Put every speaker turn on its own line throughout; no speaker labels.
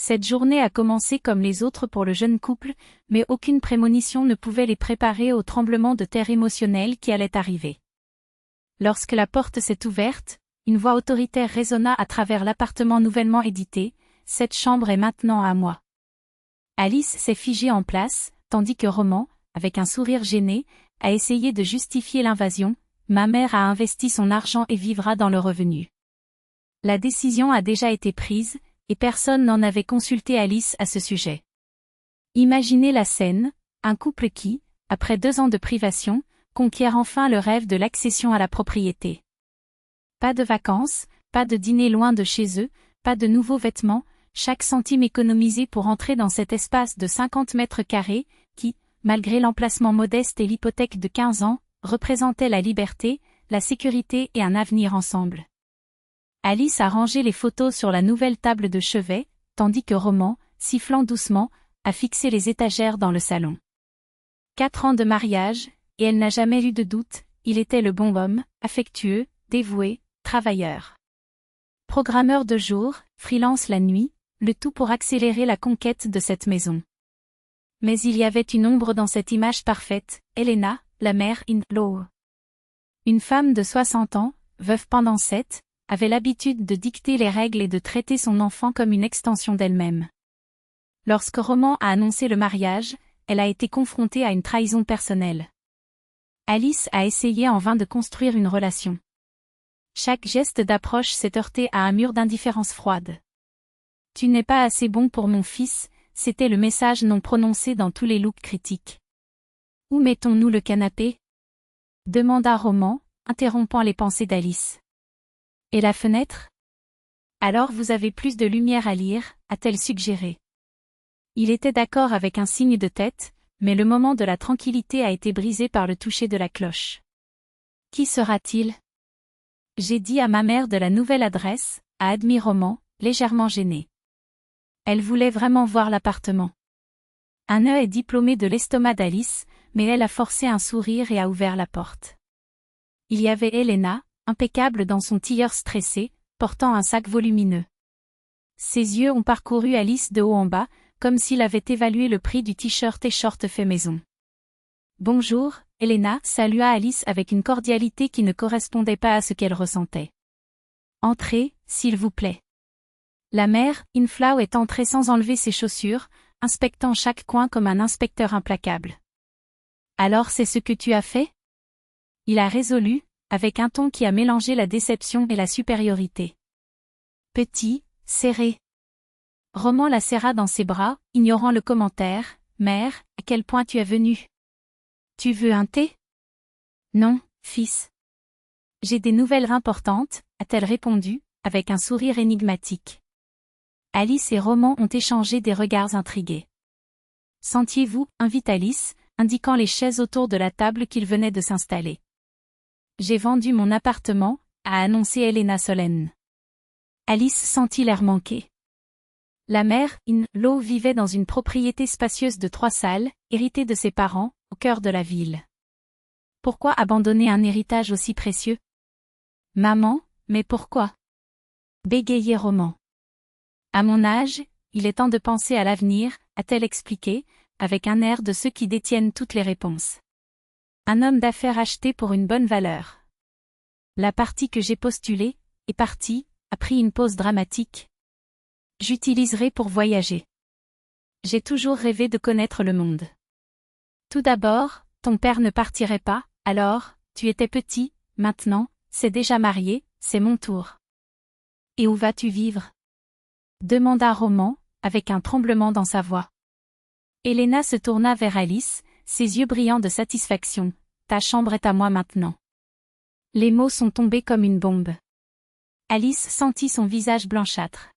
Cette journée a commencé comme les autres pour le jeune couple, mais aucune prémonition ne pouvait les préparer au tremblement de terre émotionnel qui allait arriver. Lorsque la porte s'est ouverte, une voix autoritaire résonna à travers l'appartement nouvellement édité, « Cette chambre est maintenant à moi ». Alice s'est figée en place, tandis que Roman, avec un sourire gêné, a essayé de justifier l'invasion, « Ma mère a investi son argent et vivra dans le revenu ». La décision a déjà été prise, et personne n'en avait consulté Alice à ce sujet. Imaginez la scène, un couple qui, après 2 ans de privation, conquiert enfin le rêve de l'accession à la propriété. Pas de vacances, pas de dîner loin de chez eux, pas de nouveaux vêtements, chaque centime économisé pour entrer dans cet espace de 50 mètres carrés, qui, malgré l'emplacement modeste et l'hypothèque de 15 ans, représentait la liberté, la sécurité et un avenir ensemble. Alice a rangé les photos sur la nouvelle table de chevet, tandis que Roman, sifflant doucement, a fixé les étagères dans le salon. 4 ans de mariage, et elle n'a jamais eu de doute, il était le bon homme, affectueux, dévoué, travailleur. Programmeur de jour, freelance la nuit, le tout pour accélérer la conquête de cette maison. Mais il y avait une ombre dans cette image parfaite, Elena, la mère-in-law. Une femme de 60 ans, veuve pendant 7, avait l'habitude de dicter les règles et de traiter son enfant comme une extension d'elle-même. Lorsque Roman a annoncé le mariage, elle a été confrontée à une trahison personnelle. Alice a essayé en vain de construire une relation. Chaque geste d'approche s'est heurté à un mur d'indifférence froide. « Tu n'es pas assez bon pour mon fils », c'était le message non prononcé dans tous les looks critiques. « Où mettons-nous le canapé ?» demanda Roman, interrompant les pensées d'Alice. « Et la fenêtre ? Alors vous avez plus de lumière à lire », a-t-elle suggéré. Il était d'accord avec un signe de tête, mais le moment de la tranquillité a été brisé par le toucher de la cloche. « Qui sera-t-il ? » J'ai dit à ma mère de la nouvelle adresse, a admis Roman, légèrement gêné. Elle voulait vraiment voir l'appartement. Un nœud est diplômé de l'estomac d'Alice, mais elle a forcé un sourire et a ouvert la porte. Il y avait Elena, impeccable dans son tilleur stressé, portant un sac volumineux. Ses yeux ont parcouru Alice de haut en bas, comme s'il avait évalué le prix du t-shirt et short fait maison. « Bonjour, Elena » salua Alice avec une cordialité qui ne correspondait pas à ce qu'elle ressentait. « Entrez, s'il vous plaît. » La mère-in-law est entrée sans enlever ses chaussures, inspectant chaque coin comme un inspecteur implacable. « Alors c'est ce que tu as fait ?» Il a résolu, avec un ton qui a mélangé la déception et la supériorité. « Petit, serré. » Roman la serra dans ses bras, ignorant le commentaire. « Mère, à quel point tu es venue ? Tu veux un thé ? » « Non, fils. »« J'ai des nouvelles importantes », a-t-elle répondu, avec un sourire énigmatique. Alice et Roman ont échangé des regards intrigués. « Sentiez-vous » invite Alice, indiquant les chaises autour de la table qu'ils venaient de s'installer. « J'ai vendu mon appartement », a annoncé Elena solenne. Alice sentit l'air manqué. La mère-in-law vivait dans une propriété spacieuse de 3 salles, héritée de ses parents, au cœur de la ville. Pourquoi abandonner un héritage aussi précieux ? Maman, mais pourquoi ? Bégayait Roman. À mon âge, il est temps de penser à l'avenir, a-t-elle expliqué, avec un air de ceux qui détiennent toutes les réponses. Un homme d'affaires acheté pour une bonne valeur. La partie que j'ai postulée, est partie, a pris une pause dramatique. J'utiliserai pour voyager. J'ai toujours rêvé de connaître le monde. Tout d'abord, ton père ne partirait pas, alors, tu étais petit, maintenant, c'est déjà marié, c'est mon tour. Et où vas-tu vivre ? Demanda Roman, avec un tremblement dans sa voix. Elena se tourna vers Alice, ses yeux brillants de satisfaction. Ta chambre est à moi maintenant. Les mots sont tombés comme une bombe. Alice sentit son visage blanchâtre.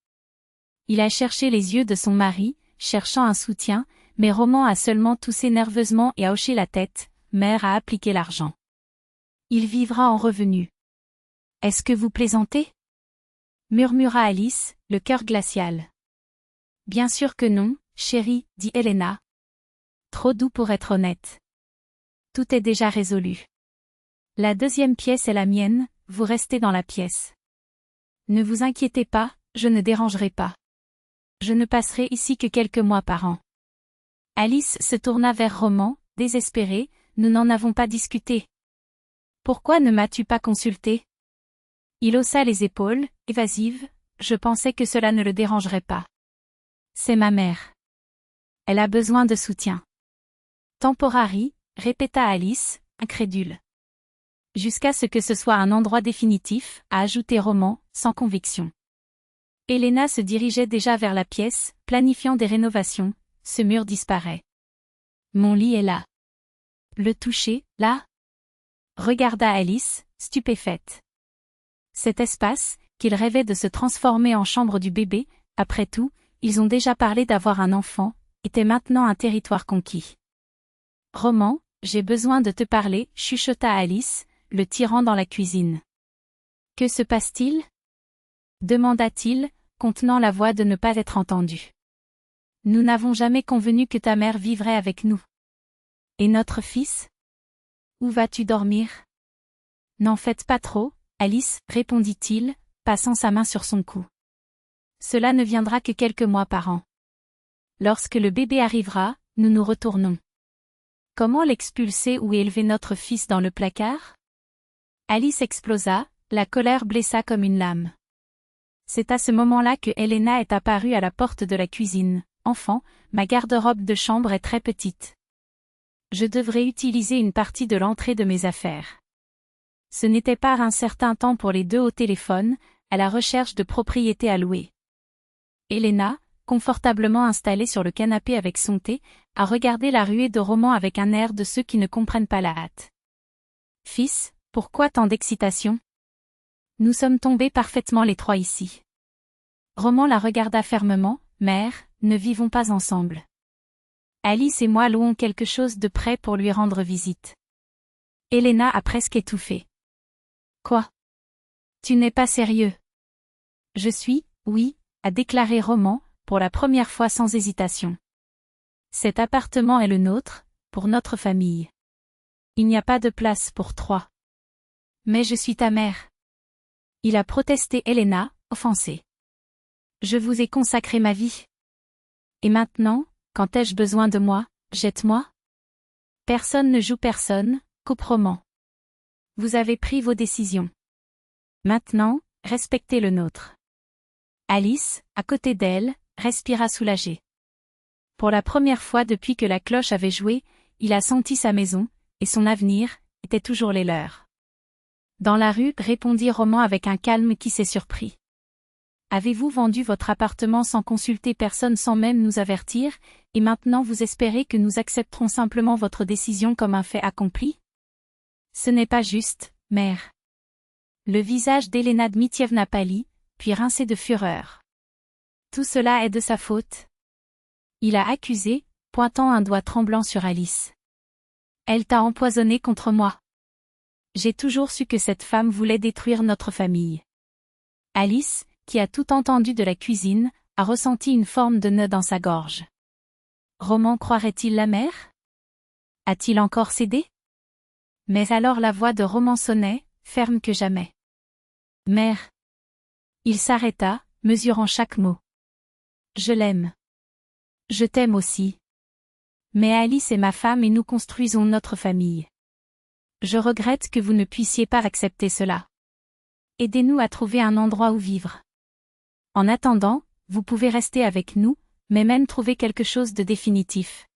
Il a cherché les yeux de son mari, cherchant un soutien, mais Roman a seulement toussé nerveusement et a hoché la tête. Mère a appliqué l'argent. Il vivra en revenu. Est-ce que vous plaisantez ? Murmura Alice, le cœur glacial. Bien sûr que non, chérie, dit Elena. Trop doux pour être honnête. Tout est déjà résolu. La 2e pièce est la mienne, vous restez dans la pièce. Ne vous inquiétez pas, je ne dérangerai pas. Je ne passerai ici que quelques mois par an. Alice se tourna vers Roman, désespérée, nous n'en avons pas discuté. Pourquoi ne m'as-tu pas consulté? Il haussa les épaules, évasive, je pensais que cela ne le dérangerait pas. C'est ma mère. Elle a besoin de soutien. Temporary, répéta Alice, incrédule. Jusqu'à ce que ce soit un endroit définitif, a ajouté Roman, sans conviction. Elena se dirigeait déjà vers la pièce, planifiant des rénovations, ce mur disparaît. Mon lit est là. Le toucher, là? Regarda Alice, stupéfaite. Cet espace, qu'il rêvait de se transformer en chambre du bébé, après tout, ils ont déjà parlé d'avoir un enfant, était maintenant un territoire conquis. Roman, j'ai besoin de te parler, chuchota Alice, le tirant dans la cuisine. Que se passe-t-il? Demanda-t-il, contenant la voix de ne pas être entendu. Nous n'avons jamais convenu que ta mère vivrait avec nous. Et notre fils? Où vas-tu dormir? N'en faites pas trop, Alice, répondit-il, passant sa main sur son cou. Cela ne viendra que quelques mois par an. Lorsque le bébé arrivera, nous nous retournons. Comment l'expulser ou élever notre fils dans le placard? Alice explosa, la colère blessa comme une lame. C'est à ce moment-là que Elena est apparue à la porte de la cuisine. Enfant, ma garde-robe de chambre est très petite. Je devrais utiliser une partie de l'entrée de mes affaires. Ce n'était pas un certain temps pour les deux au téléphone, à la recherche de propriétés à louer. Elena, confortablement installée sur le canapé avec son thé, a regardé la ruée de Roman avec un air de ceux qui ne comprennent pas la hâte. Fils, pourquoi tant d'excitation? Nous sommes tombés parfaitement les trois ici. Roman la regarda fermement, mère, ne vivons pas ensemble. Alice et moi louons quelque chose de près pour lui rendre visite. Elena a presque étouffé. Quoi? Tu n'es pas sérieux? Je suis, oui, a déclaré Roman, pour la première fois sans hésitation. Cet appartement est le nôtre, pour notre famille. Il n'y a pas de place pour trois. Mais je suis ta mère. Il a protesté Elena, offensée. Je vous ai consacré ma vie. Et maintenant, quand ai-je besoin de moi, jette-moi? Personne ne joue personne, coupe Roman. Vous avez pris vos décisions. Maintenant, respectez le nôtre. Alice, à côté d'elle, respira soulagée. Pour la première fois depuis que la cloche avait joué, il a senti sa maison, et son avenir, étaient toujours les leurs. Dans la rue, répondit Roman avec un calme qui s'est surpris. Avez-vous vendu votre appartement sans consulter personne sans même nous avertir, et maintenant vous espérez que nous accepterons simplement votre décision comme un fait accompli? Ce n'est pas juste, mère. Le visage d'Elena Dmitrievna pâlit, puis rincé de fureur. Tout cela est de sa faute. Il a accusé, pointant un doigt tremblant sur Alice. Elle t'a empoisonné contre moi. J'ai toujours su que cette femme voulait détruire notre famille. Alice, qui a tout entendu de la cuisine, a ressenti une forme de nœud dans sa gorge. Roman croirait-il la mère? A-t-il encore cédé? Mais alors la voix de Roman sonnait, ferme que jamais. Mère. Il s'arrêta, mesurant chaque mot. Je l'aime. Je t'aime aussi. Mais Alice est ma femme et nous construisons notre famille. Je regrette que vous ne puissiez pas accepter cela. Aidez-nous à trouver un endroit où vivre. En attendant, vous pouvez rester avec nous, mais même trouver quelque chose de définitif.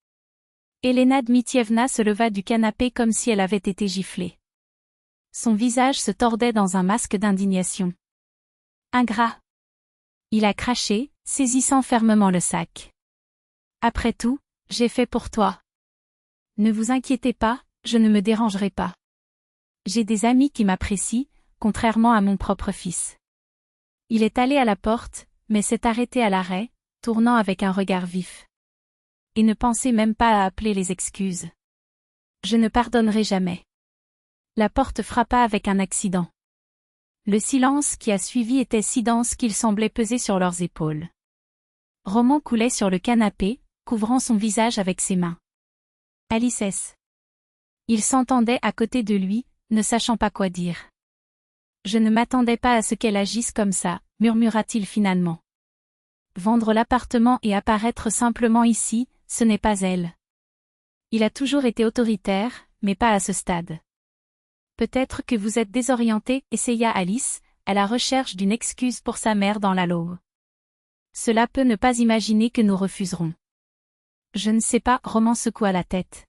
Elena Dmitrievna se leva du canapé comme si elle avait été giflée. Son visage se tordait dans un masque d'indignation. Ingrat. Il a craché, saisissant fermement le sac. Après tout, j'ai fait pour toi. Ne vous inquiétez pas, je ne me dérangerai pas. J'ai des amis qui m'apprécient, contrairement à mon propre fils. Il est allé à la porte, mais s'est arrêté à l'arrêt, tournant avec un regard vif. Et ne pensez même pas à appeler les excuses. Je ne pardonnerai jamais. La porte frappa avec un accident. Le silence qui a suivi était si dense qu'il semblait peser sur leurs épaules. Roman coulait sur le canapé, couvrant son visage avec ses mains. Alice. Il s'entendait à côté de lui, ne sachant pas quoi dire. Je ne m'attendais pas à ce qu'elle agisse comme ça, murmura-t-il finalement. vendre l'appartement et apparaître simplement ici, ce n'est pas elle. Il a toujours été autoritaire, mais pas à ce stade. Peut-être que vous êtes désorienté, essaya Alice, à la recherche d'une excuse pour sa mère dans la Lowe. Cela peut ne pas imaginer que nous refuserons. Je ne sais pas, Roman secoua la tête.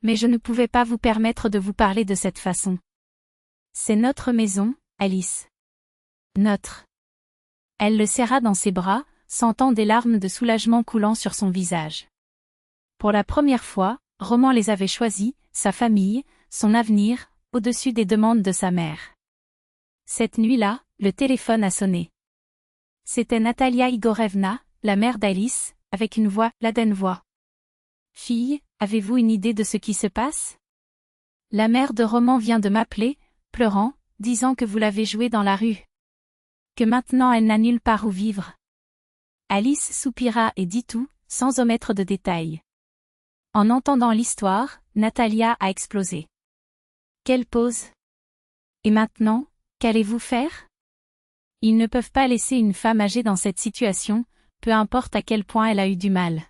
Mais je ne pouvais pas vous permettre de vous parler de cette façon. C'est notre maison, Alice. Notre. Elle le serra dans ses bras, sentant des larmes de soulagement coulant sur son visage. Pour la première fois, Roman les avait choisis, sa famille, son avenir, au-dessus des demandes de sa mère. Cette nuit-là, le téléphone a sonné. C'était Natalia Igorevna, la mère d'Alice, avec une voix, laden voix. « Fille, avez-vous une idée de ce qui se passe ? La mère de Roman vient de m'appeler, pleurant, disant que vous l'avez jouée dans la rue. Que maintenant elle n'a nulle part où vivre. » Alice soupira et dit tout, sans omettre de détails. En entendant l'histoire, Natalia a explosé. Quelle pause! Et maintenant, qu'allez-vous faire? Ils ne peuvent pas laisser une femme âgée dans cette situation, peu importe à quel point elle a eu du mal.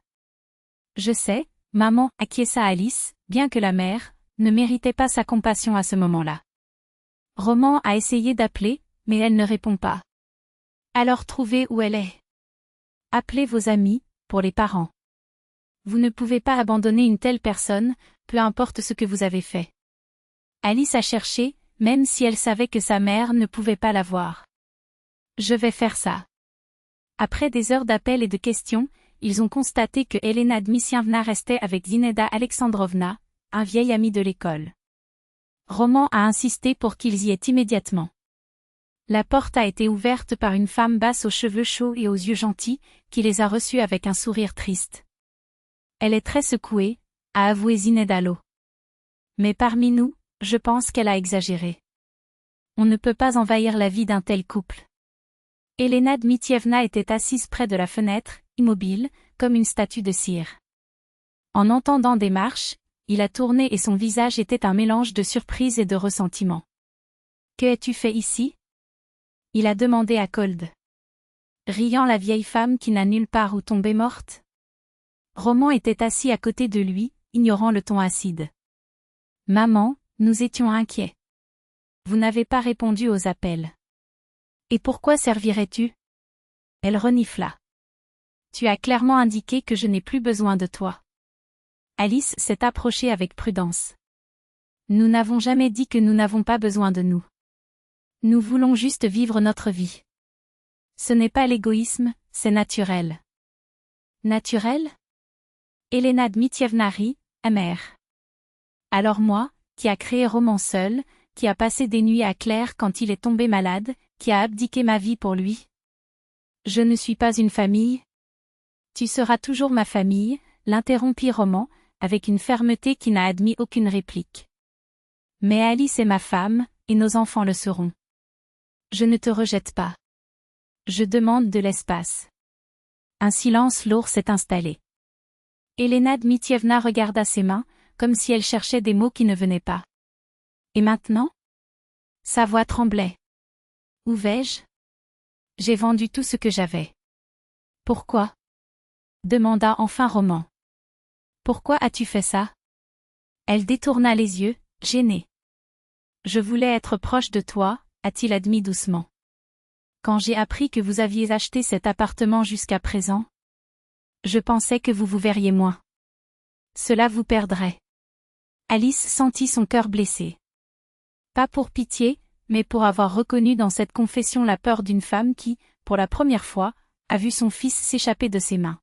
Je sais, maman, acquiesça Alice, bien que la mère ne méritait pas sa compassion à ce moment-là. Roman a essayé d'appeler, mais elle ne répond pas. Alors trouvez où elle est. Appelez vos amis, pour les parents. Vous ne pouvez pas abandonner une telle personne, peu importe ce que vous avez fait. Alice a cherché, même si elle savait que sa mère ne pouvait pas la voir. Je vais faire ça. Après des heures d'appels et de questions, ils ont constaté que Elena Dmitrievna restait avec Zineda Alexandrovna, un vieil ami de l'école. Roman a insisté pour qu'ils y aient immédiatement. La porte a été ouverte par une femme basse aux cheveux chauds et aux yeux gentils, qui les a reçus avec un sourire triste. Elle est très secouée, a avoué Zineda Lo. Mais parmi nous, je pense qu'elle a exagéré. On ne peut pas envahir la vie d'un tel couple. Elena Dmitrievna était assise près de la fenêtre, immobile, comme une statue de cire. En entendant des marches, il a tourné et son visage était un mélange de surprise et de ressentiment. « Que as-tu fait ici ?» il a demandé à Cold. Riant la vieille femme qui n'a nulle part où tomber morte. Roman était assis à côté de lui, ignorant le ton acide. « Maman, nous étions inquiets. Vous n'avez pas répondu aux appels. Et pourquoi servirais-tu ? » Elle renifla. « Tu as clairement indiqué que je n'ai plus besoin de toi. » Alice s'est approchée avec prudence. « Nous n'avons jamais dit que nous n'avons pas besoin de nous. Nous voulons juste vivre notre vie. Ce n'est pas l'égoïsme, c'est naturel. » Naturel ? Elena Dmitrievna rit, amère. Alors moi, qui a créé Roman seul, qui a passé des nuits à Claire quand il est tombé malade, qui a abdiqué ma vie pour lui. Je ne suis pas une famille. Tu seras toujours ma famille, l'interrompit Roman, avec une fermeté qui n'a admis aucune réplique. Mais Alice est ma femme, et nos enfants le seront. Je ne te rejette pas. Je demande de l'espace. Un silence lourd s'est installé. Elena Dmitrievna regarda ses mains, comme si elle cherchait des mots qui ne venaient pas. Et maintenant ? Sa voix tremblait. Où vais-je ? J'ai vendu tout ce que j'avais. Pourquoi ? Demanda enfin Roman. Pourquoi as-tu fait ça ? Elle détourna les yeux, gênée. Je voulais être proche de toi, a-t-il admis doucement. Quand j'ai appris que vous aviez acheté cet appartement jusqu'à présent, je pensais que vous vous verriez moins. Cela vous perdrait. Alice sentit son cœur blessé. Pas pour pitié, mais pour avoir reconnu dans cette confession la peur d'une femme qui, pour la première fois, a vu son fils s'échapper de ses mains.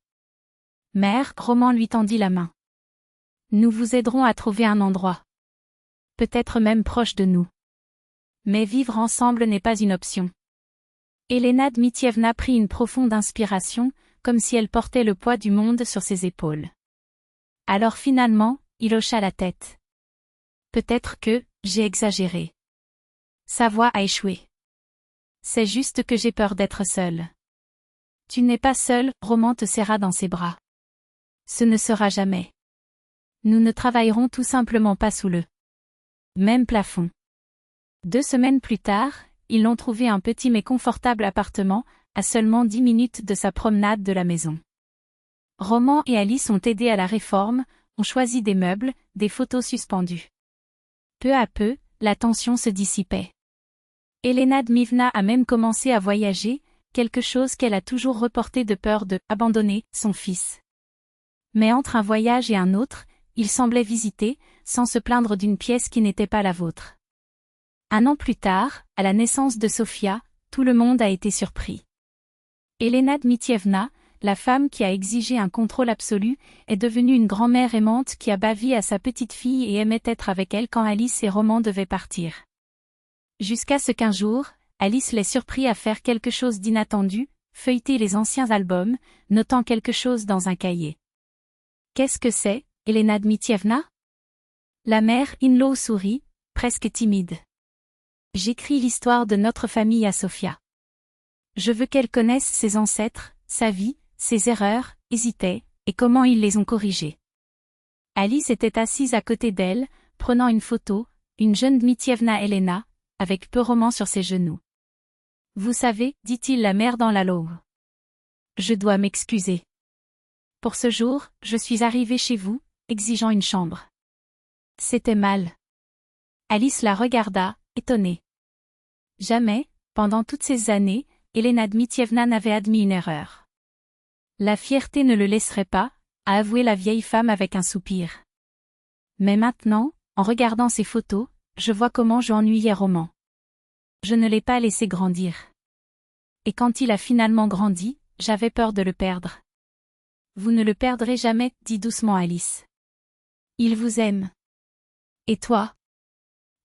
Mère, Roman lui tendit la main. Nous vous aiderons à trouver un endroit. Peut-être même proche de nous. Mais vivre ensemble n'est pas une option. Elena Dmitrievna prit une profonde inspiration, comme si elle portait le poids du monde sur ses épaules. Alors finalement, il hocha la tête. Peut-être que, j'ai exagéré. Sa voix a échoué. C'est juste que j'ai peur d'être seule. Tu n'es pas seule, Roman te serra dans ses bras. Ce ne sera jamais. Nous ne travaillerons tout simplement pas sous le même plafond. 2 semaines plus tard, ils l'ont trouvé un petit mais confortable appartement, à seulement 10 minutes de sa promenade de la maison. Roman et Alice ont aidé à la réforme, ont choisi des meubles, des photos suspendues. Peu à peu, la tension se dissipait. Elena Dmyvna a même commencé à voyager, quelque chose qu'elle a toujours reporté de peur de « abandonner » son fils. Mais entre un voyage et un autre, il semblait visiter, sans se plaindre d'une pièce qui n'était pas la vôtre. 1 an plus tard, à la naissance de Sofia, tout le monde a été surpris. Elena Dmitrievna, la femme qui a exigé un contrôle absolu, est devenue une grand-mère aimante qui a bavi à sa petite-fille et aimait être avec elle quand Alice et Roman devaient partir. Jusqu'à ce qu'un jour, Alice l'ait surpris à faire quelque chose d'inattendu, feuilleter les anciens albums, notant quelque chose dans un cahier. « Qu'est-ce que c'est, Elena Dmitrievna » La mère in-law sourit, presque timide. « J'écris l'histoire de notre famille à Sofia. Je veux qu'elle connaisse ses ancêtres, sa vie, ses erreurs, hésitait, et comment ils les ont corrigées. » Alice était assise à côté d'elle, prenant une photo, une jeune Dmitrievna Elena, avec peu Roman sur ses genoux. « Vous savez, dit-il la mère dans la louve. Je dois m'excuser. Pour ce jour, je suis arrivée chez vous, exigeant une chambre. C'était mal. » Alice la regarda, étonnée. Jamais, pendant toutes ces années, Elena Dmitrievna n'avait admis une erreur. La fierté ne le laisserait pas, a avoué la vieille femme avec un soupir. Mais maintenant, en regardant ces photos, je vois comment j'ennuyais Roman. Je ne l'ai pas laissé grandir. Et quand il a finalement grandi, j'avais peur de le perdre. Vous ne le perdrez jamais, dit doucement Alice. Il vous aime. Et toi ?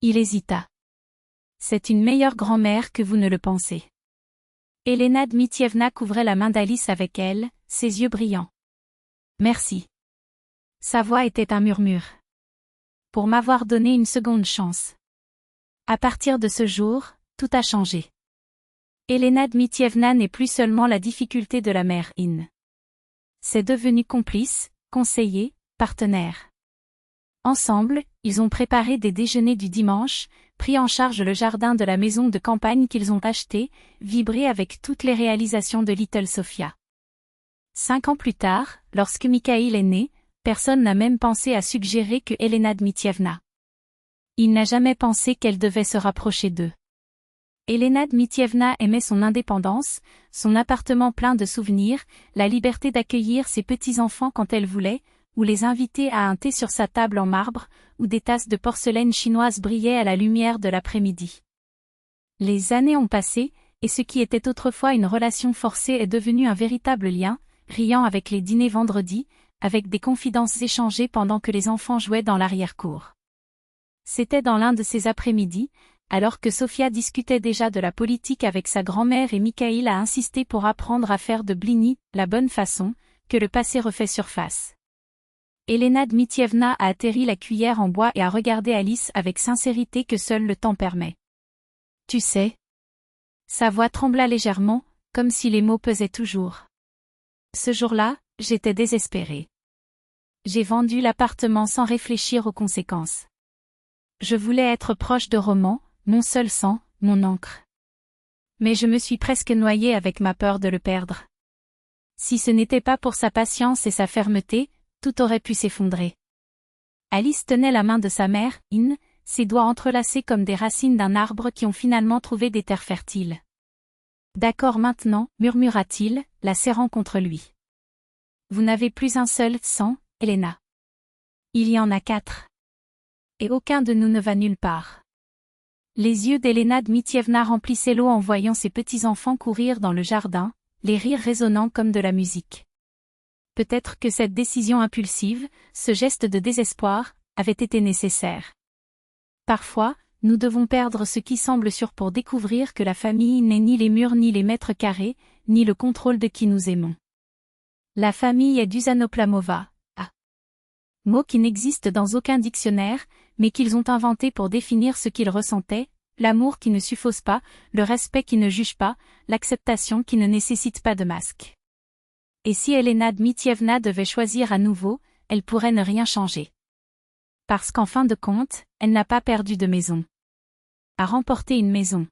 Il hésita. C'est une meilleure grand-mère que vous ne le pensez. Elena Dmitrievna couvrait la main d'Alice avec elle, ses yeux brillants. Merci. Sa voix était un murmure. Pour m'avoir donné une seconde chance. À partir de ce jour, tout a changé. Elena Dmitrievna n'est plus seulement la difficulté de la mère in. C'est devenu complice, conseiller, partenaire. Ensemble, ils ont préparé des déjeuners du dimanche, pris en charge le jardin de la maison de campagne qu'ils ont acheté, vibré avec toutes les réalisations de Little Sofia. 5 ans plus tard, lorsque Mikhail est né, personne n'a même pensé à suggérer que Elena Dmitrievna. Il n'a jamais pensé qu'elle devait se rapprocher d'eux. Elena Dmitrievna aimait son indépendance, son appartement plein de souvenirs, la liberté d'accueillir ses petits-enfants quand elle voulait, ou les inviter à un thé sur sa table en marbre, où des tasses de porcelaine chinoise brillaient à la lumière de l'après-midi. Les années ont passé, et ce qui était autrefois une relation forcée est devenu un véritable lien, riant avec les dîners vendredis, avec des confidences échangées pendant que les enfants jouaient dans l'arrière-cour. C'était dans l'un de ces après-midi, alors que Sofia discutait déjà de la politique avec sa grand-mère et Mikhail a insisté pour apprendre à faire de blini, la bonne façon, que le passé refait surface. Elena Dmitrievna a atterri la cuillère en bois et a regardé Alice avec sincérité que seul le temps permet. « Tu sais ?» Sa voix trembla légèrement, comme si les mots pesaient toujours. Ce jour-là, j'étais désespérée. J'ai vendu l'appartement sans réfléchir aux conséquences. Je voulais être proche de Roman, mon seul sang, mon encre. Mais je me suis presque noyée avec ma peur de le perdre. Si ce n'était pas pour sa patience et sa fermeté, tout aurait pu s'effondrer. Alice tenait la main de sa mère, in, ses doigts entrelacés comme des racines d'un arbre qui ont finalement trouvé des terres fertiles. « D'accord maintenant, murmura-t-il, la serrant contre lui. Vous n'avez plus un seul sang, Elena. Il y en a 4. Et aucun de nous ne va nulle part. » Les yeux d'Elena Dmitrievna remplissaient l'eau en voyant ses petits-enfants courir dans le jardin, les rires résonnant comme de la musique. Peut-être que cette décision impulsive, ce geste de désespoir, avait été nécessaire. Parfois, nous devons perdre ce qui semble sûr pour découvrir que la famille n'est ni les murs ni les mètres carrés, ni le contrôle de qui nous aimons. La famille est d'Uzanoplamova, mot qui n'existe dans aucun dictionnaire, mais qu'ils ont inventé pour définir ce qu'ils ressentaient, l'amour qui ne suffose pas, le respect qui ne juge pas, l'acceptation qui ne nécessite pas de masque. Et si Elena Dmitrievna devait choisir à nouveau, elle pourrait ne rien changer. Parce qu'en fin de compte, elle n'a pas perdu de maison. A remporté une maison.